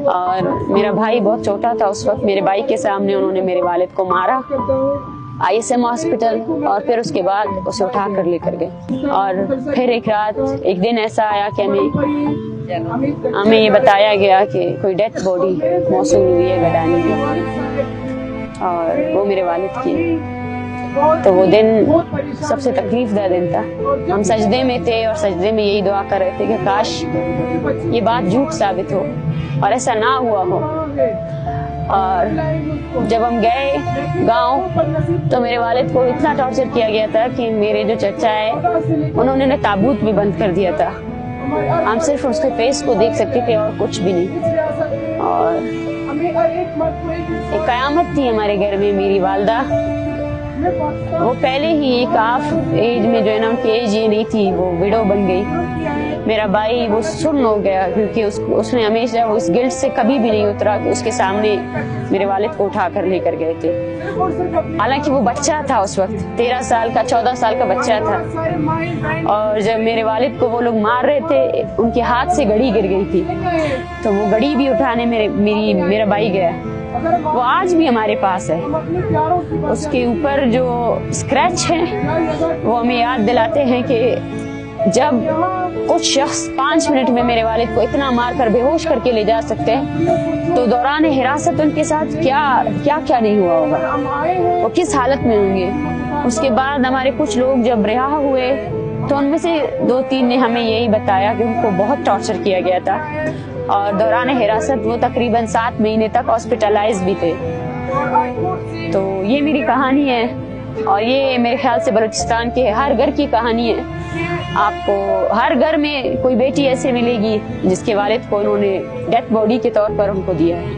اور میرا بھائی بہت چھوٹا تھا اس وقت. میرے بھائی کے سامنے انہوں نے میرے والد کو مارا ISM ہاسپٹل, اور پھر اس کے بعد اسے اٹھا کر لے کر گئے. اور پھر ایک دن ایسا آیا کہ ہمیں یہ بتایا گیا کہ کوئی ڈیتھ باڈی موصول ہوئی ہے گڈانی کی, اور وہ میرے والد کی. تو وہ دن سب سے تکلیف دہ دن تھا. ہم سجدے میں تھے اور سجدے میں یہی دعا کر رہے تھے کہ کاش یہ بات جھوٹ ثابت ہو اور ایسا نہ ہوا ہو. اور جب ہم گئے گاؤں تو میرے والد کو اتنا ٹارچر کیا گیا تھا کہ میرے جو چچا ہے انہوں نے تابوت بھی بند کر دیا تھا. ہم صرف اس کے فیس کو دیکھ سکتے تھے اور کچھ بھی نہیں. اور ایک قیامت تھی ہمارے گھر میں. میری والدہ وہ پہلے ہی ایک ہاف ایج میں جو ہے نا, ان کی ایج یہ نہیں تھی, وہ ویڈو بن گئی. میرا بھائی وہ سن ہو گیا کیونکہ اس نے ہمیشہ وہ اس گلٹ سے کبھی بھی نہیں اترا کہ اس کے سامنے میرے والد کو اٹھا کر لے کر گئے تھے. حالانکہ وہ بچہ تھا اس وقت, 13 سال کا 14 سال کا بچہ تھا. اور جب میرے والد کو وہ لوگ مار رہے تھے ان کے ہاتھ سے گھڑی گر گئی تھی, تو وہ گھڑی بھی اٹھانے میرا بھائی گیا. وہ آج بھی ہمارے پاس ہے. اس کے اوپر جو اسکریچ ہیں وہ ہمیں یاد دلاتے ہیں کہ جب کچھ شخص 5 منٹ میں میرے والد کو اتنا مار کر بے ہوش کر کے لے جا سکتے ہیں تو دوران حراست ان کے ساتھ کیا نہیں ہوا ہوگا, وہ کس حالت میں ہوں گے. اس کے بعد ہمارے کچھ لوگ جب رہا ہوئے تو ان میں سے 2-3 نے ہمیں یہی بتایا کہ ان کو بہت ٹارچر کیا گیا تھا, اور دوران حراست وہ تقریباً 7 مہینے تک ہاسپٹلائز بھی تھے. تو یہ میری کہانی ہے, اور یہ میرے خیال سے بلوچستان کے ہر گھر کی کہانی ہے. آپ کو ہر گھر میں کوئی بیٹی ایسے ملے گی جس کے والد کو انہوں نے ڈیتھ باڈی کے طور پر ان کو دیا ہے.